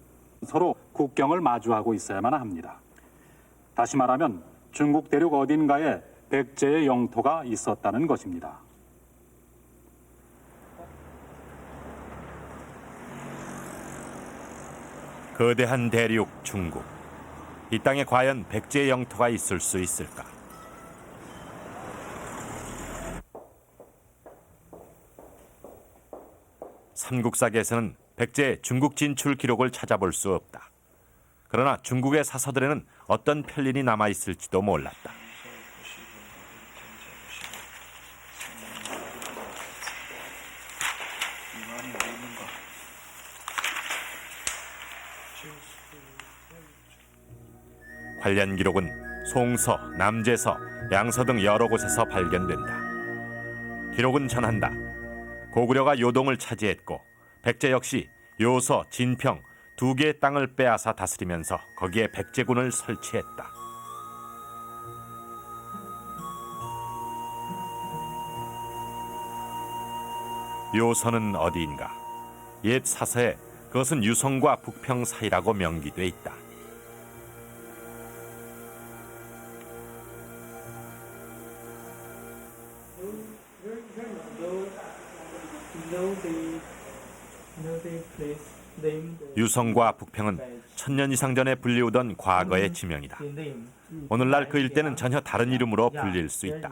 서로 국경을 마주하고 있어야만 합니다. 다시 말하면 중국 대륙 어딘가에 백제의 영토가 있었다는 것입니다. 거대한 대륙 중국. 이 땅에 과연 백제의 영토가 있을 수 있을까? 삼국사계에서는 백제의 중국 진출 기록을 찾아볼 수 없다. 그러나 중국의 사서들에는 어떤 편린이 남아 있을지도 몰랐다. 관련 기록은 송서, 남제서, 양서 등 여러 곳에서 발견된다. 기록은 전한다. 고구려가 요동을 차지했고 백제 역시 요서, 진평 두 개의 땅을 빼앗아 다스리면서 거기에 백제군을 설치했다. 요서는 어디인가? 옛 사서에 그것은 유성과 북평 사이라고 명기돼 있다. 유성과 북평은 천년 이상 전에 불리우던 과거의 지명이다. 오늘날 그 일대는 전혀 다른 이름으로 불릴 수 있다.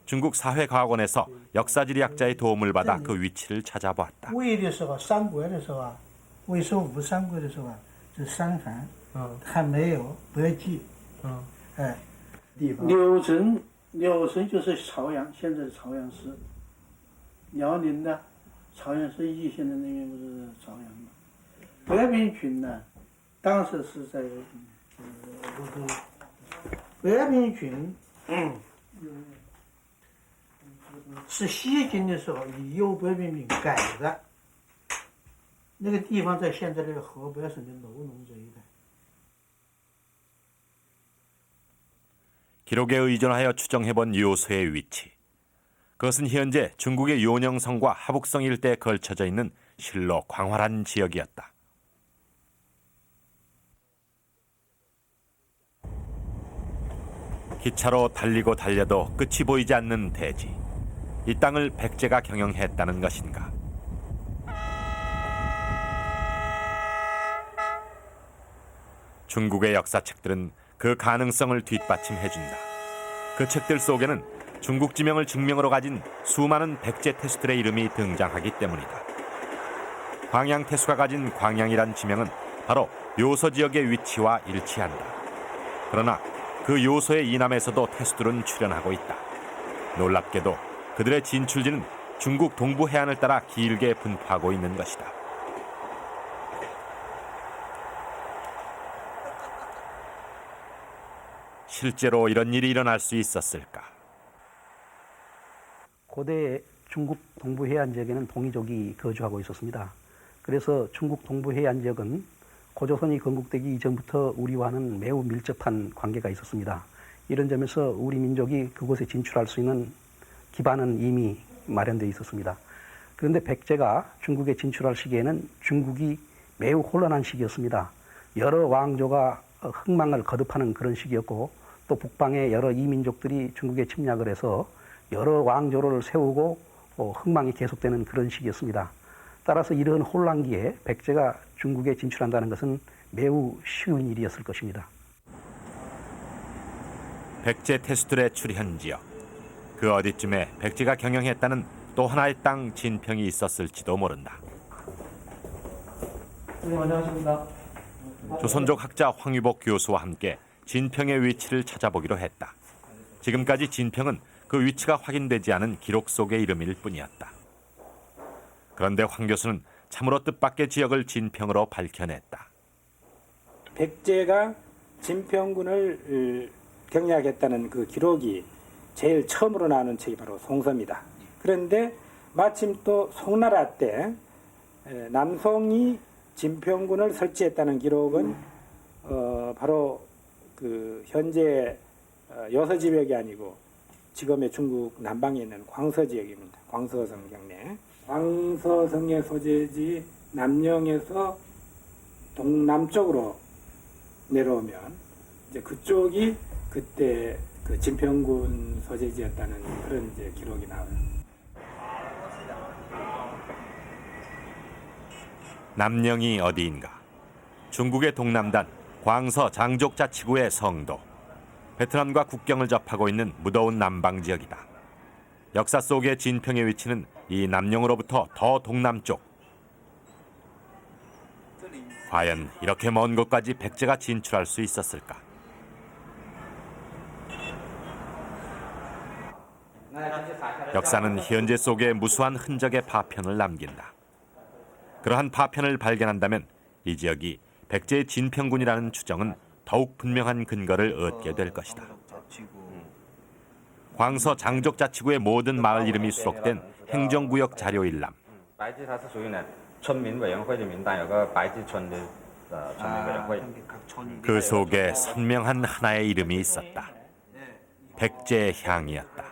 중국 사회과학원에서 역사지리학자의 도움을 받아 그 위치를 찾아보았다. 기록에 의존하여 추정해본 요소의 위치. 그것은 현재 중국의 요녕성과 하북성 일대에 걸쳐져 있는 실로 광활한 지역이었다. 기차로 달리고 달려도 끝이 보이지 않는 대지. 이 땅을 백제가 경영했다는 것인가? 중국의 역사책들은 그 가능성을 뒷받침해준다. 그 책들 속에는 중국 지명을 증명으로 가진 수많은 백제 태수들의 이름이 등장하기 때문이다. 광양태수가 가진 광양이란 지명은 바로 요서 지역의 위치와 일치한다. 그러나 그 요소의 이남에서도 태수들은 출현하고 있다. 놀랍게도 그들의 진출지는 중국 동부 해안을 따라 길게 분포하고 있는 것이다. 실제로 이런 일이 일어날 수 있었을까? 고대 중국 동부 해안 지역에는 동이족이 거주하고 있었습니다. 그래서 중국 동부 해안 지역은 고조선이 건국되기 이전부터 우리와는 매우 밀접한 관계가 있었습니다. 이런 점에서 우리 민족이 그곳에 진출할 수 있는 기반은 이미 마련되어 있었습니다. 그런데 백제가 중국에 진출할 시기에는 중국이 매우 혼란한 시기였습니다. 여러 왕조가 흥망을 거듭하는 그런 시기였고 또 북방의 여러 이민족들이 중국에 침략을 해서 여러 왕조를 세우고 흥망이 계속되는 그런 시기였습니다. 따라서 이러한 혼란기에 백제가 중국에 진출한다는 것은 매우 쉬운 일이었을 것입니다. 백제 태수들의 출현 지역. 그 어디쯤에 백제가 경영했다는 또 하나의 땅 진평이 있었을지도 모른다. 안녕하십니까. 조선족 학자 황유복 교수와 함께 진평의 위치를 찾아보기로 했다. 지금까지 진평은 그 위치가 확인되지 않은 기록 속의 이름일 뿐이었다. 그런데 황 교수는 참으로 뜻밖의 지역을 진평으로 밝혀냈다. 백제가 진평군을 경략했다는 그 기록이 제일 처음으로 나오는 책이 바로 송서입니다. 그런데 마침 또 송나라 때 남송이 진평군을 설치했다는 기록은 바로 그 현재 여서 지역이 아니고 지금의 중국 남방에 있는 광서 지역입니다. 광서성 경내. 광서성의 소재지 남령에서 동남쪽으로 내려오면 이제 그쪽이 그때 그 진평군 소재지였다는 그런 이제 기록이 나와요. 남령이 어디인가? 중국의 동남단 광서 장족자치구의 성도. 베트남과 국경을 접하고 있는 무더운 남방 지역이다. 역사 속의 진평의 위치는 이 남령으로부터 더 동남쪽. 과연 이렇게 먼 곳까지 백제가 진출할 수 있었을까? 역사는 현재 속에 무수한 흔적의 파편을 남긴다. 그러한 파편을 발견한다면 이 지역이 백제의 진평군이라는 추정은 더욱 분명한 근거를 얻게 될 것이다. 광서 장족자치구의 모든 마을 이름이 수록된 행정구역 자료 일람. 그 속에 선명한 하나의 이름이 있었다. 백제향이었다.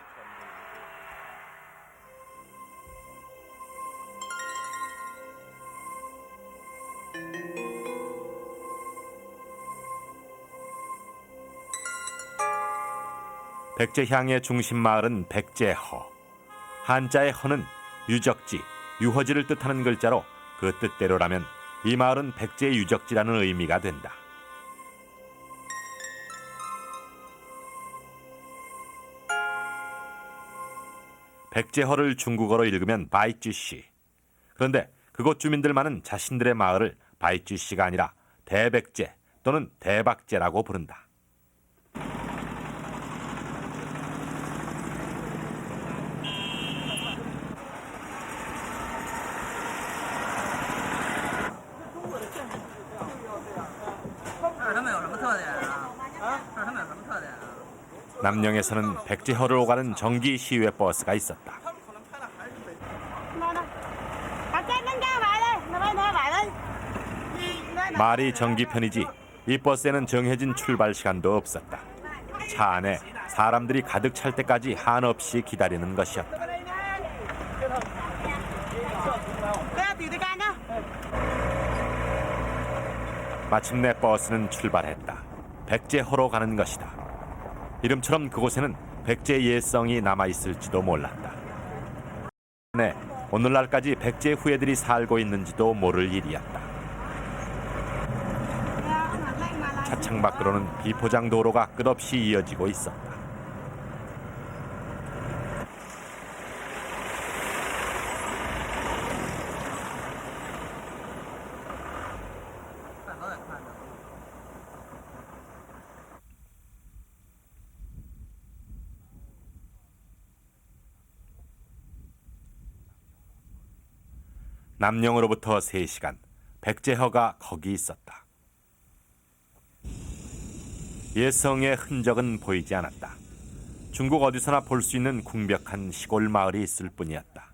백제향의 중심 마을은 백제허. 한자의 허는 유적지, 유허지를 뜻하는 글자로 그 뜻대로라면 이 마을은 백제의 유적지라는 의미가 된다. 백제허를 중국어로 읽으면 바이쥐씨. 그런데 그곳 주민들만은 자신들의 마을을 바이쥐씨가 아니라 대백제 또는 대박제라고 부른다. 남령에서는 백제허를 오가는 정기 시외 버스가 있었다. 말이 정기편이지 이 버스에는 정해진 출발 시간도 없었다. 차 안에 사람들이 가득 찰 때까지 한없이 기다리는 것이었다. 마침내 버스는 출발했다. 백제허로 가는 것이다. 이름처럼 그곳에는 백제의 예성이 남아있을지도 몰랐다. 네, 오늘날까지 백제 후예들이 살고 있는지도 모를 일이었다. 차창 밖으로는 비포장 도로가 끝없이 이어지고 있었다. 남령으로부터 3시간, 백제허가 거기 있었다. 예성의 흔적은 보이지 않았다. 중국 어디서나 볼 수 있는 궁벽한 시골 마을이 있을 뿐이었다.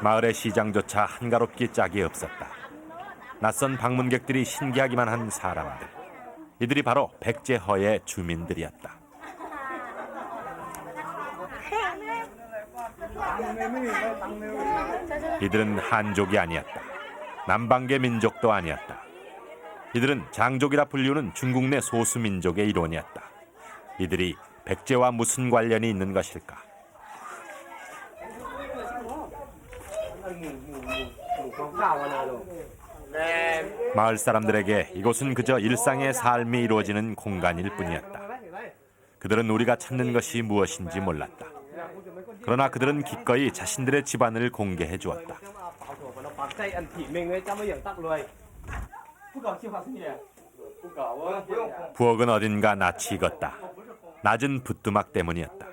마을의 시장조차 한가롭기 짝이 없었다. 낯선 방문객들이 신기하기만 한 사람들. 이들이 바로 백제허의 주민들이었다. 이들은 한족이 아니었다. 남방계 민족도 아니었다. 이들은 장족이라 불리우는 중국 내 소수 민족의 일원이었다. 이들이 백제와 무슨 관련이 있는 것일까? 마을 사람들에게 이곳은 그저 일상의 삶이 이루어지는 공간일 뿐이었다. 그들은 우리가 찾는 것이 무엇인지 몰랐다. 그러나 그들은 기꺼이 자신들의 집안을 공개해 주었다. 부엌은 어딘가 낯이 익었다. 낮은 붓두막 때문이었다.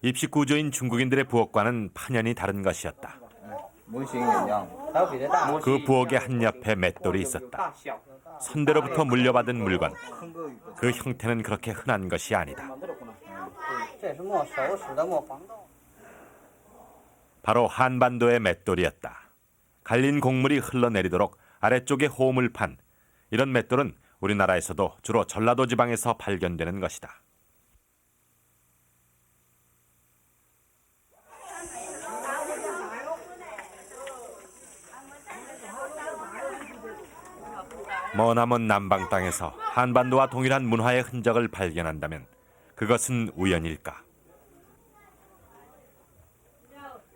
입식 구조인 중국인들의 부엌과는 판연이 다른 것이었다. 그 부엌의 한 옆에 맷돌이 있었다. 선대로부터 물려받은 물건. 그 형태는 그렇게 흔한 것이 아니다. 바로 한반도의 맷돌이었다. 갈린 곡물이 흘러내리도록 아래쪽에 홈을 판. 이런 맷돌은 우리나라에서도 주로 전라도 지방에서 발견되는 것이다. 머나먼 남방 땅에서 한반도와 동일한 문화의 흔적을 발견한다면 그것은 우연일까?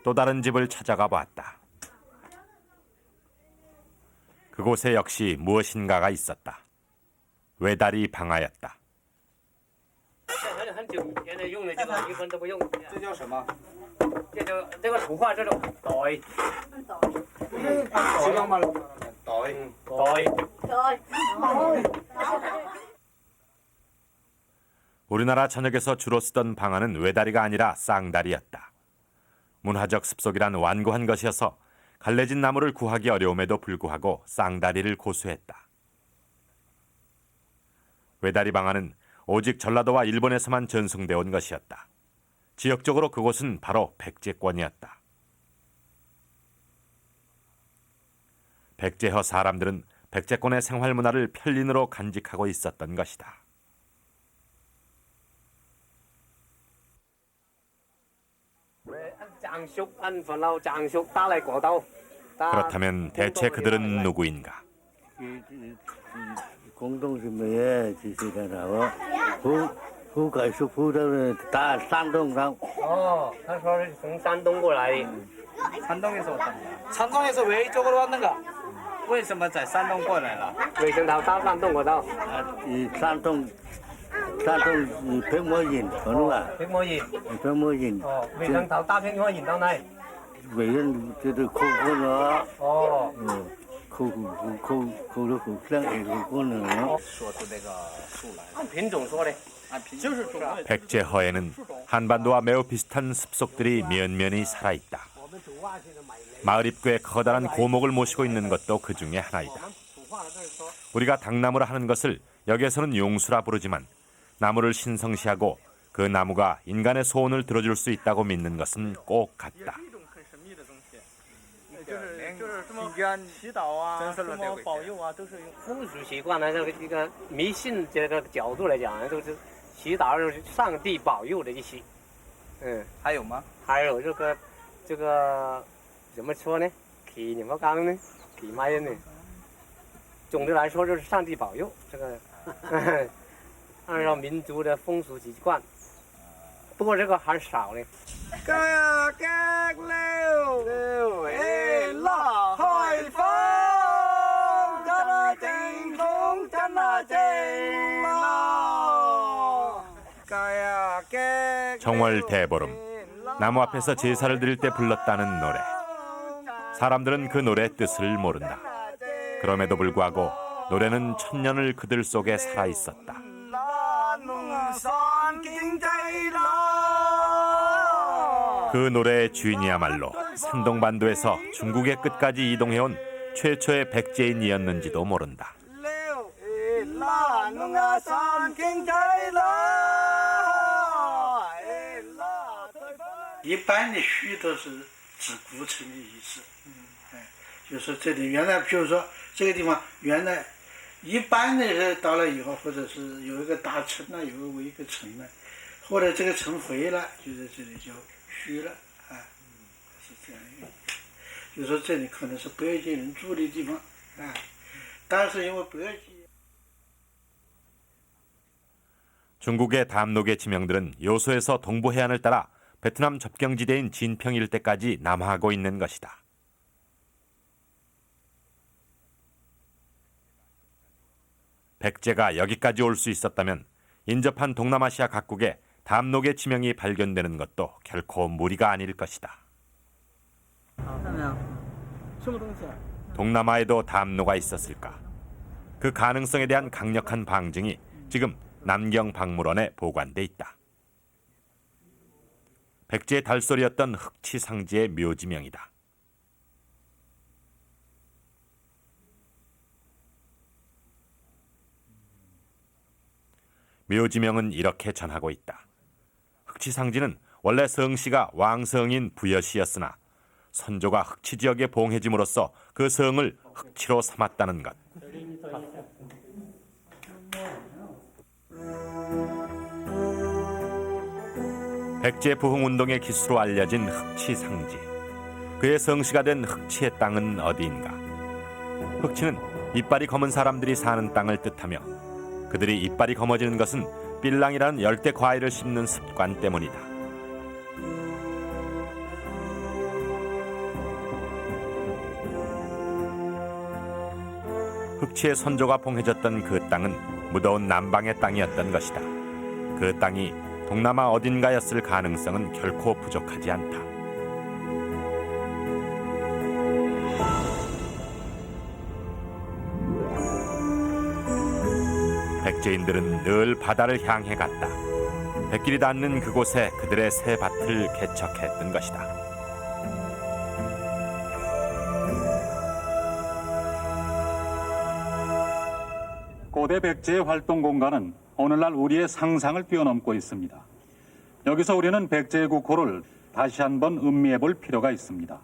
또 다른 집을 찾아가 보았다. 그곳에 역시 무엇인가가 있었다. 외다리 방아였다. 很久，现在用的这个一般都不用。这叫什么？这个土话这种袋。知道吗？袋。 우리나라 전역에서 주로 쓰던 방아는 외다리가 아니라 쌍다리였다. 문화적 습속이란 완고한 것이어서 갈래진 나무를 구하기 어려움에도 불구하고 쌍다리를 고수했다. 외다리 방아는 오직 전라도와 일본에서만 전송되어 온 것이었다. 지역적으로 그곳은 바로 백제권이었다. 백제허 사람들은 백제권의 생활 문화를 편린으로 간직하고 있었던 것이다. 그렇다면 대체 그들은 누구인가? 공동주민의 지시라고 후가 후부는 다山东상. 他说是从山东过来的。 산동에서 왔답니다. 산동에서 왜 이쪽으로 왔는가? 为什么在山东过来了？卫生桃到山东过道。이山东백모인 어느 가? 백모인。 백모인. 卫生桃大백모인到哪里？ 외는 저도 코고나. 哦。 코로 그냥 이거는. 说出这个树来。按品种说的。 백제허에는 한반도와 매우 비슷한 습속들이 면면이 살아있다. 마을 입구에 커다란 고목을 모시고 있는 것도 그 중에 하나이다. 우리가 당나무라 하는 것을 여기에서는 용수라 부르지만 나무를 신성시하고 그 나무가 인간의 소원을 들어줄 수 있다고 믿는 것은 꼭 같다. 保佑啊，都是用风俗习惯呢，这个迷信这个角度来讲，都是祈祷就是上帝保佑的意思。嗯，还有吗？还有这个怎么说呢？祈什么刚呢？祈嘛呢？总的来说就是上帝保佑这个，按照民族的风俗习惯。不过这个还少呢。 정월 대보름, 나무 앞에서 제사를 드릴 때 불렀다는 노래. 사람들은 그 노래의 뜻을 모른다. 그럼에도 불구하고 노래는 천년을 그들 속에 살아있었다. 그 노래의 주인이야말로 산동반도에서 중국의 끝까지 이동해온 최초의 백제인이었는지도 모른다. 一般的虚都是指古城的意思，就说这里原来，比如说这个地方原来一般的人到了以后，或者是有一个大城呢，有一个城呢，或者这个城毁了，就在这里就虚了啊，是这样一个，就说这里可能是北京人住的地方啊，但是因为北京。 중국의 담록의 지명들은 요소에서 동부 해안을 따라 베트남 접경지대인 진평 일대까지 남하하고 있는 것이다. 백제가 여기까지 올 수 있었다면 인접한 동남아시아 각국에 담록의 지명이 발견되는 것도 결코 무리가 아닐 것이다. 동남아에도 담로가 있었을까? 그 가능성에 대한 강력한 방증이 지금 남경박물원에 보관돼 있다. 백제의 달소리였던 흑치상지의 묘지명이다. 묘지명은 이렇게 전하고 있다. 흑치상지는 원래 성씨가 왕성인 부여시였으나 선조가 흑치 지역에 봉해짐으로써 그 성을 흑치로 삼았다는 것. 백제 부흥 운동의 기수로 알려진 흑치 상지. 그의 성시가 된 흑치의 땅은 어디인가? 흑치는 이빨이 검은 사람들이 사는 땅을 뜻하며 그들이 이빨이 검어지는 것은 삘랑이라는 열대 과일을 씹는 습관 때문이다. 흑치의 선조가 봉해졌던 그 땅은 무더운 남방의 땅이었던 것이다. 그 땅이 동남아 어딘가였을 가능성은 결코 부족하지 않다. 백제인들은 늘 바다를 향해 갔다. 백길이 닿는 그곳에 그들의 새 밭을 개척했던 것이다. 고대 백제의 활동 공간은 오늘날 우리의 상상을 뛰어넘고 있습니다. 여기서 우리는 백제의 국호를 다시 한번 음미해 볼 필요가 있습니다.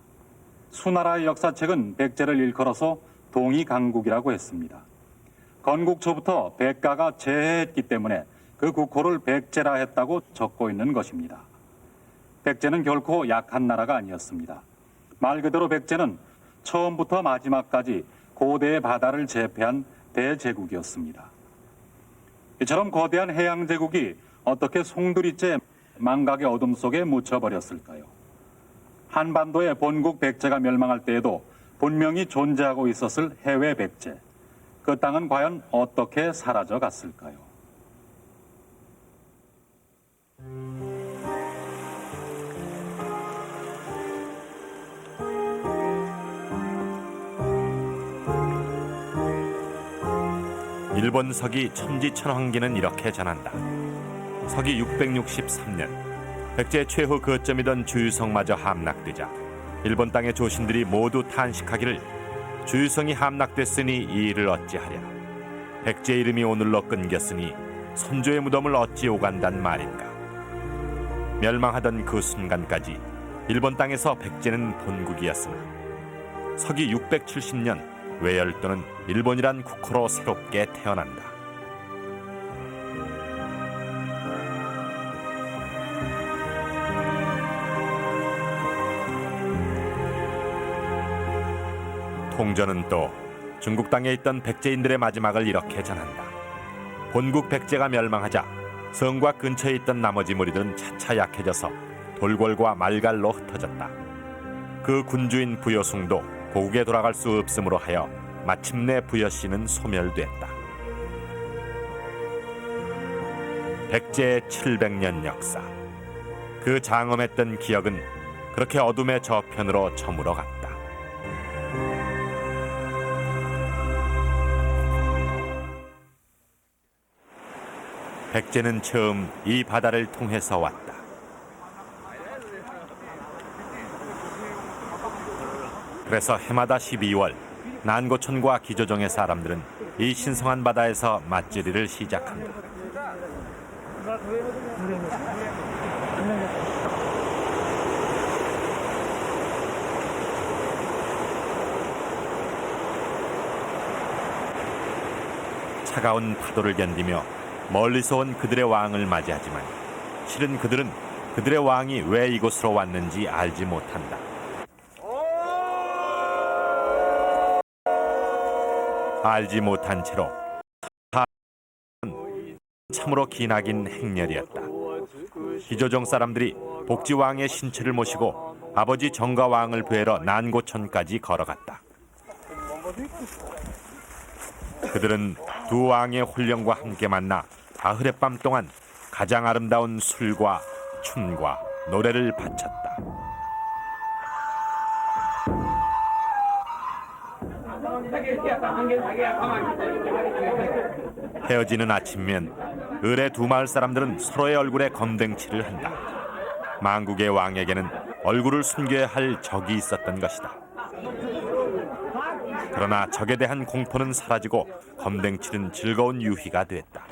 수나라의 역사책은 백제를 일컬어서 동이강국이라고 했습니다. 건국 초부터 백가가 제해했기 때문에 그 국호를 백제라 했다고 적고 있는 것입니다. 백제는 결코 약한 나라가 아니었습니다. 말 그대로 백제는 처음부터 마지막까지 고대의 바다를 제패한 대제국이었습니다. 이처럼 거대한 해양 제국이 어떻게 송두리째 망각의 어둠 속에 묻혀버렸을까요? 한반도의 본국 백제가 멸망할 때에도 분명히 존재하고 있었을 해외 백제. 그 땅은 과연 어떻게 사라져 갔을까요? 일본 서기 천지천황기는 이렇게 전한다. 서기 663년 백제의 최후 거점이던 주유성마저 함락되자 일본 땅의 조신들이 모두 탄식하기를 주유성이 함락됐으니 이 일을 어찌하랴. 백제 이름이 오늘로 끊겼으니 선조의 무덤을 어찌 오간단 말인가. 멸망하던 그 순간까지 일본 땅에서 백제는 본국이었으나 서기 670년 외열도는 일본이란 국호로 새롭게 태어난다. 통전은 또 중국 땅에 있던 백제인들의 마지막을 이렇게 전한다. 본국 백제가 멸망하자 성과 근처에 있던 나머지 무리들은 차차 약해져서 돌궐과 말갈로 흩어졌다. 그 군주인 부여숭도 고국에 돌아갈 수 없음으로 하여 마침내 부여씨는 소멸됐다. 백제의 700년 역사. 그 장엄했던 기억은 그렇게 어둠의 저편으로 저물어 갔다. 백제는 처음 이 바다를 통해서 왔다. 그래서 해마다 12월 난고촌과 기조정의 사람들은 이 신성한 바다에서 맞들이를 시작한다. 차가운 파도를 견디며 멀리서 온 그들의 왕을 맞이하지만 실은 그들은 그들의 왕이 왜 이곳으로 왔는지 알지 못한다. 알지 못한 채로 참으로 기나긴 행렬이었다. 기조정 사람들이 복지왕의 신체를 모시고 아버지 정가왕을 뵈러 난고촌까지 걸어갔다. 그들은 두 왕의 혼령과 함께 만나 가을의밤 동안 가장 아름다운 술과 춤과 노래를 바쳤다. 헤어지는 아침면 을의 두 마을 사람들은 서로의 얼굴에 검댕칠을 한다. 망국의 왕에게는 얼굴을 숨겨야 할 적이 있었던 것이다. 그러나 적에 대한 공포는 사라지고 검댕칠은 즐거운 유희가 됐다.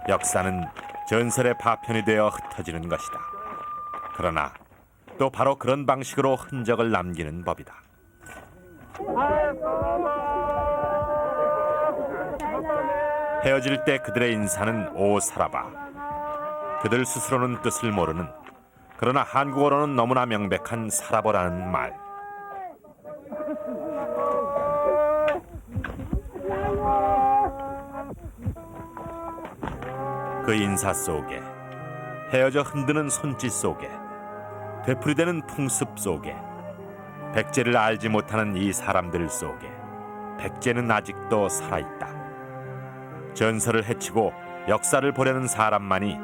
역사는 전설의 파편이 되어 흩어지는 것이다. 그러나 또 바로 그런 방식으로 흔적을 남기는 법이다. 헤어질 때 그들의 인사는 오 사라바. 그들 스스로는 뜻을 모르는, 그러나 한국어로는 너무나 명백한 사라버라는 말. 그 인사 속에, 헤어져 흔드는 손짓 속에, 되풀이되는 풍습 속에, 백제를 알지 못하는 이 사람들 속에 백제는 아직도 살아있다. 전설을 헤치고 역사를 보려는 사람만이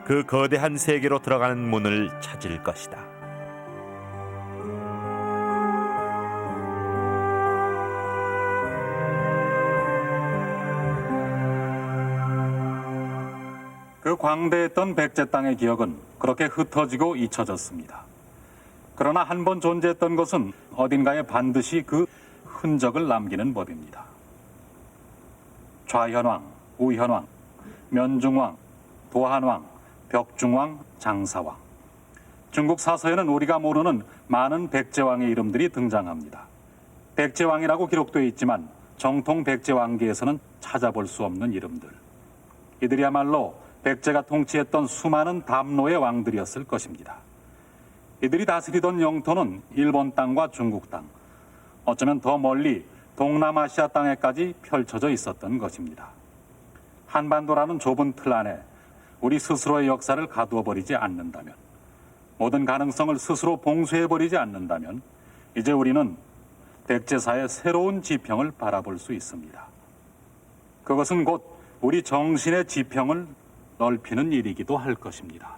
그 거대한 세계로 들어가는 문을 찾을 것이다. 그 광대했던 백제 땅의 기억은 그렇게 흩어지고 잊혀졌습니다. 그러나 한 번 존재했던 것은 어딘가에 반드시 그 흔적을 남기는 법입니다. 좌현왕, 우현왕, 면중왕, 도한왕, 벽중왕, 장사왕. 중국 사서에는 우리가 모르는 많은 백제왕의 이름들이 등장합니다. 백제왕이라고 기록되어 있지만 정통 백제왕기에서는 찾아볼 수 없는 이름들. 이들이야말로 백제가 통치했던 수많은 담로의 왕들이었을 것입니다. 이들이 다스리던 영토는 일본 땅과 중국 땅, 어쩌면 더 멀리 동남아시아 땅에까지 펼쳐져 있었던 것입니다. 한반도라는 좁은 틀 안에 우리 스스로의 역사를 가두어 버리지 않는다면, 모든 가능성을 스스로 봉쇄해 버리지 않는다면 이제 우리는 백제사의 새로운 지평을 바라볼 수 있습니다. 그것은 곧 우리 정신의 지평을 넓히는 일이기도 할 것입니다.